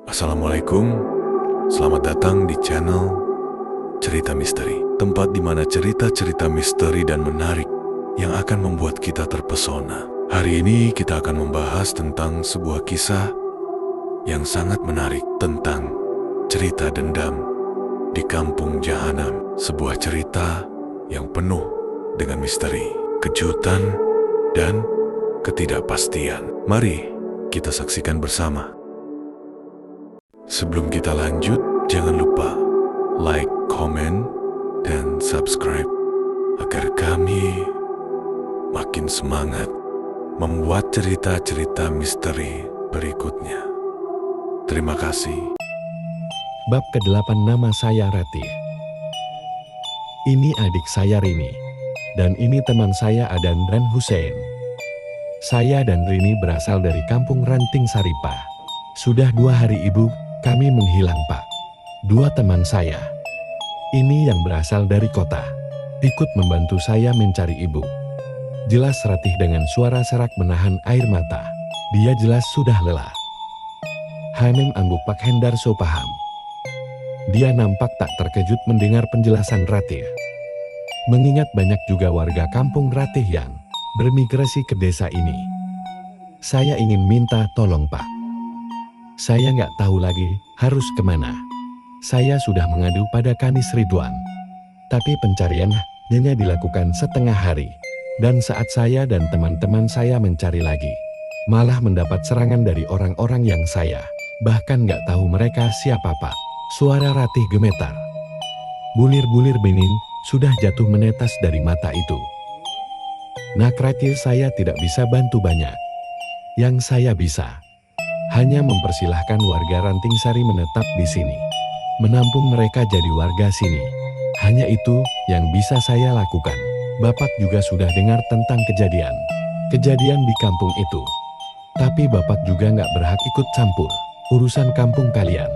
Assalamualaikum, selamat datang di channel Cerita Misteri, tempat di mana cerita-cerita misteri dan menarik yang akan membuat kita terpesona. Hari ini kita akan membahas tentang sebuah kisah yang sangat menarik tentang cerita dendam di Kampung Jahanam. Sebuah cerita yang penuh dengan misteri, kejutan, dan ketidakpastian. Mari kita saksikan bersama. Sebelum kita lanjut, jangan lupa like, komen, dan subscribe agar kami makin semangat membuat cerita-cerita misteri berikutnya. Terima kasih. Bab ke-8. Nama saya Ratih. Ini adik saya Rini. Dan ini teman saya Adan dan Hussein. Saya dan Rini berasal dari kampung Ranting Saripah. Sudah 2 hari ibu kami menghilang, Pak. 2 teman saya, ini yang berasal dari kota, ikut membantu saya mencari ibu. Jelas Ratih dengan suara serak menahan air mata. Dia jelas sudah lelah. Hamim angguk Pak Hendarso paham. Dia nampak tak terkejut mendengar penjelasan Ratih. Mengingat banyak juga warga kampung Ratih yang bermigrasi ke desa ini. Saya ingin minta tolong, Pak. Saya nggak tahu lagi harus kemana. Saya sudah mengadu pada Kanis Ridwan. Tapi pencarian hanya dilakukan setengah hari. Dan saat saya dan teman-teman saya mencari lagi, malah mendapat serangan dari orang-orang yang saya bahkan nggak tahu mereka siapa, Pak. Suara Ratih gemetar. Bulir-bulir bening sudah jatuh menetes dari mata itu. Nak Ratih, saya tidak bisa bantu banyak. Yang saya bisa hanya mempersilahkan warga Ranting Sari menetap di sini. Menampung mereka jadi warga sini. Hanya itu yang bisa saya lakukan. Bapak juga sudah dengar tentang kejadian di kampung itu. Tapi Bapak juga nggak berhak ikut campur urusan kampung kalian.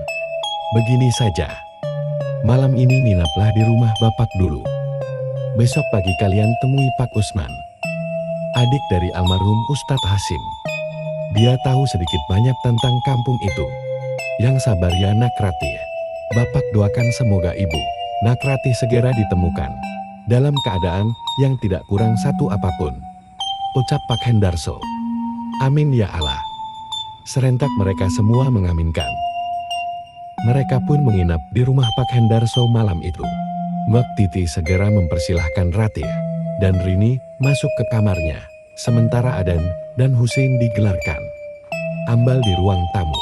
Begini saja. Malam ini nginaplah di rumah Bapak dulu. Besok pagi kalian temui Pak Usman, adik dari almarhum Ustadz Hasim. Dia tahu sedikit banyak tentang kampung itu. Yang sabar ya Nak Ratih. Bapak doakan semoga ibu Nak Ratih segera ditemukan dalam keadaan yang tidak kurang satu apapun. Ucap Pak Hendarso. Amin ya Allah. Serentak mereka semua mengaminkan. Mereka pun menginap di rumah Pak Hendarso malam itu. Mbak Titi segera mempersilahkan Ratih dan Rini masuk ke kamarnya. Sementara Adan dan Hussein digelarkan ambal di ruang tamu.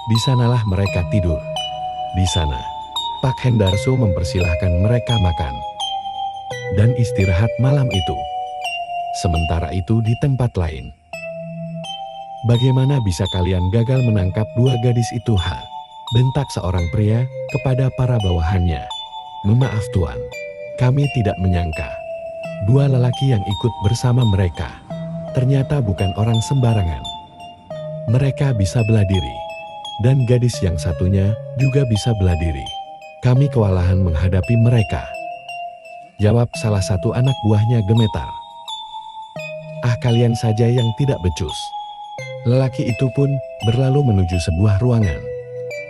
Di sanalah mereka tidur. Di sana, Pak Hendarso mempersilahkan mereka makan dan istirahat malam itu. Sementara itu di tempat lain. Bagaimana bisa kalian gagal menangkap 2 gadis itu, ha? Bentak seorang pria kepada para bawahannya. Maaf Tuan, kami tidak menyangka 2 lelaki yang ikut bersama mereka ternyata bukan orang sembarangan. Mereka bisa bela diri. Dan gadis yang satunya juga bisa bela diri. Kami kewalahan menghadapi mereka. Jawab salah satu anak buahnya gemetar. Ah, kalian saja yang tidak becus. Lelaki itu pun berlalu menuju sebuah ruangan.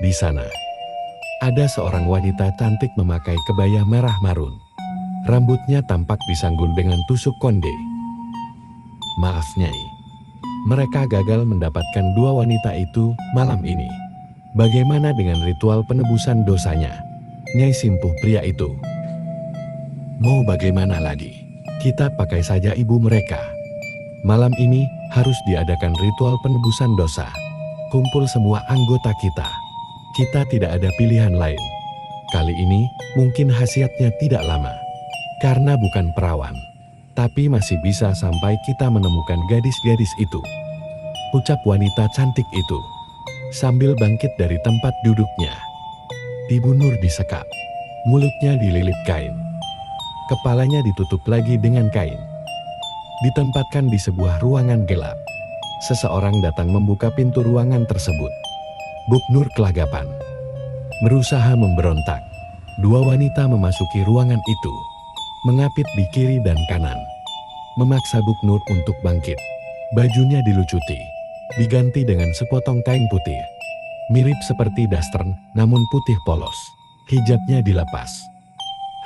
Di sana, ada seorang wanita cantik memakai kebaya merah marun. Rambutnya tampak disanggul dengan tusuk konde. Maaf Nyai, mereka gagal mendapatkan 2 wanita itu malam ini. Bagaimana dengan ritual penebusan dosanya? Nyai Simpuh pria itu. Mau bagaimana lagi? Kita pakai saja ibu mereka. Malam ini harus diadakan ritual penebusan dosa. Kumpul semua anggota kita. Kita tidak ada pilihan lain. Kali ini mungkin khasiatnya tidak lama. Karena bukan perawan. Tapi masih bisa sampai kita menemukan gadis-gadis itu. Ucap wanita cantik itu sambil bangkit dari tempat duduknya. Ibu Nur disekap. Mulutnya dililit kain. Kepalanya ditutup lagi dengan kain. Ditempatkan di sebuah ruangan gelap. Seseorang datang membuka pintu ruangan tersebut. Buk Nur kelagapan. Berusaha memberontak. 2 wanita memasuki ruangan itu. Mengapit di kiri dan kanan. Memaksa Buk Nur untuk bangkit. Bajunya dilucuti, diganti dengan sepotong kain putih. Mirip seperti daster, namun putih polos. Hijabnya dilepas.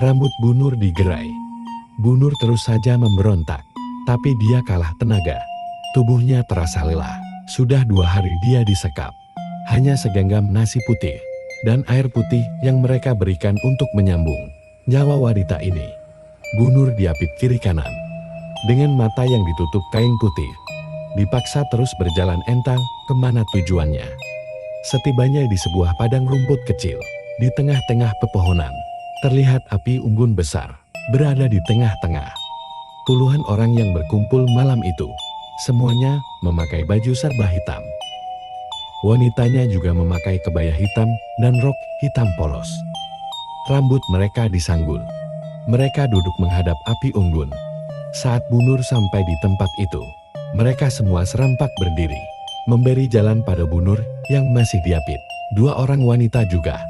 Rambut Bu Nur digerai. Bu Nur terus saja memberontak. Tapi dia kalah tenaga. Tubuhnya terasa lelah. Sudah 2 hari dia disekap. Hanya segenggam nasi putih dan air putih yang mereka berikan untuk menyambung nyawa wanita ini. Bu Nur diapit kiri kanan. Dengan mata yang ditutup kain putih, dipaksa terus berjalan entang kemana tujuannya. Setibanya di sebuah padang rumput kecil, di tengah-tengah pepohonan, terlihat api unggun besar berada di tengah-tengah. Puluhan orang yang berkumpul malam itu, semuanya memakai baju serba hitam. Wanitanya juga memakai kebaya hitam dan rok hitam polos. Rambut mereka disanggul. Mereka duduk menghadap api unggun. Saat Bu Nur sampai di tempat itu, mereka semua serempak berdiri, memberi jalan pada Bu Nur yang masih diapit. 2 orang wanita juga.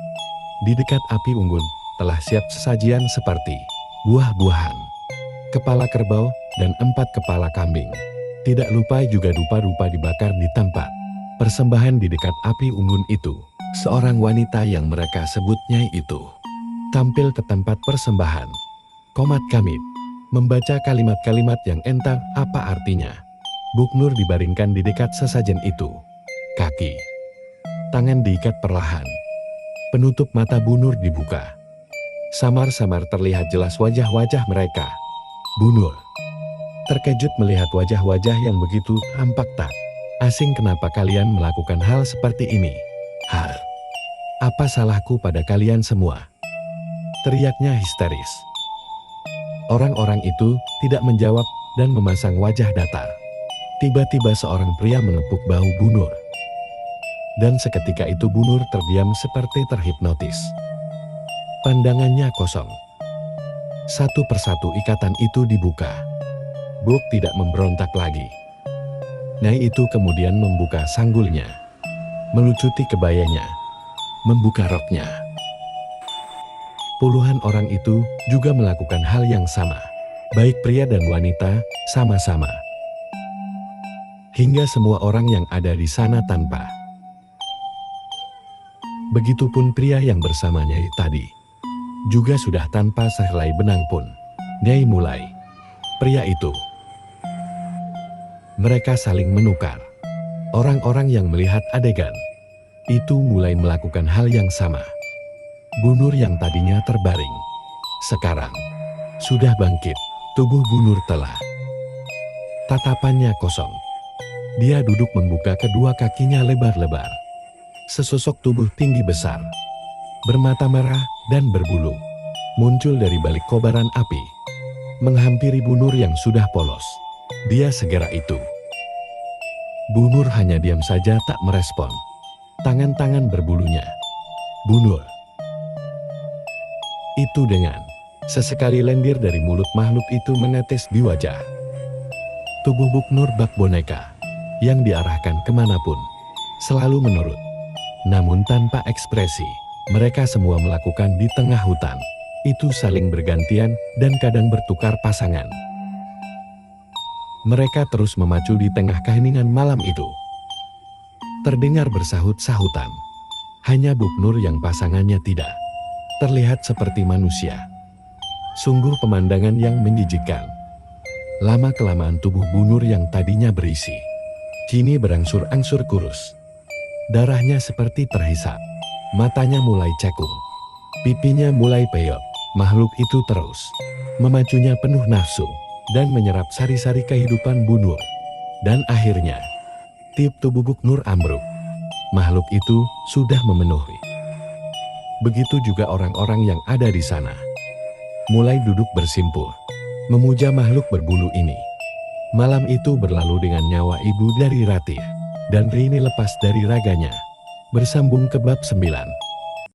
Di dekat api unggun telah siap sesajian seperti buah-buahan, kepala kerbau, dan 4 kepala kambing. Tidak lupa juga dupa-dupa dibakar di tempat persembahan di dekat api unggun itu. Seorang wanita yang mereka sebut Nyai itu tampil ke tempat persembahan. Komat kamit, membaca kalimat-kalimat yang entang apa artinya. Bu Nur dibaringkan di dekat sesajen itu. Kaki, tangan diikat perlahan. Penutup mata Bu Nur dibuka. Samar-samar terlihat jelas wajah-wajah mereka. Bu Nur terkejut melihat wajah-wajah yang begitu tampak tak asing. Kenapa kalian melakukan hal seperti ini? Apa salahku pada kalian semua? Teriaknya histeris. Orang-orang itu tidak menjawab dan memasang wajah datar. Tiba-tiba seorang pria menepuk bahu Bu Nur. Dan seketika itu Bu Nur terdiam seperti terhipnotis. Pandangannya kosong. Satu persatu ikatan itu dibuka. Buk tidak memberontak lagi. Nyai itu kemudian membuka sanggulnya, melucuti kebayanya, membuka roknya. Puluhan orang itu juga melakukan hal yang sama. Baik pria dan wanita, sama-sama. Hingga semua orang yang ada di sana tanpa. Begitupun pria yang bersama Nyai tadi. Juga sudah tanpa sehelai benang pun. Nyai mulai. Pria itu. Mereka saling menukar. Orang-orang yang melihat adegan itu mulai melakukan hal yang sama. Bu Nur yang tadinya terbaring, sekarang sudah bangkit. Tubuh Bu Nur telah. Tatapannya kosong. Dia duduk membuka kedua kakinya lebar-lebar. Sesosok tubuh tinggi besar, bermata merah dan berbulu, muncul dari balik kobaran api, menghampiri Bu Nur yang sudah polos. Dia segera itu. Bu Nur hanya diam saja tak merespon. Tangan-tangan berbulunya. Bu Nur. Itu dengan sesekali lendir dari mulut makhluk itu menetes di wajah. Tubuh Bu Nur bak boneka yang diarahkan kemanapun, selalu menurut. Namun tanpa ekspresi, mereka semua melakukan di tengah hutan. Itu saling bergantian dan kadang bertukar pasangan. Mereka terus memacu di tengah keheningan malam itu. Terdengar bersahut-sahutan. Hanya Bu Nur yang pasangannya tidak terlihat seperti manusia. Sungguh pemandangan yang menjijikkan. Lama-kelamaan tubuh Bu Nur yang tadinya berisi, kini berangsur-angsur kurus. Darahnya seperti terhisap. Matanya mulai cekung. Pipinya mulai peyot. Makhluk itu terus memacunya penuh nafsu dan menyerap sari-sari kehidupan Bu Nur. Dan akhirnya, tiup tubuh Bu Nur ambruk. Makhluk itu sudah memenuhi. Begitu juga orang-orang yang ada di sana. Mulai duduk bersimpul, memuja makhluk berbulu ini. Malam itu berlalu dengan nyawa ibu dari Ratih, dan Rini lepas dari raganya. Bersambung ke bab 9.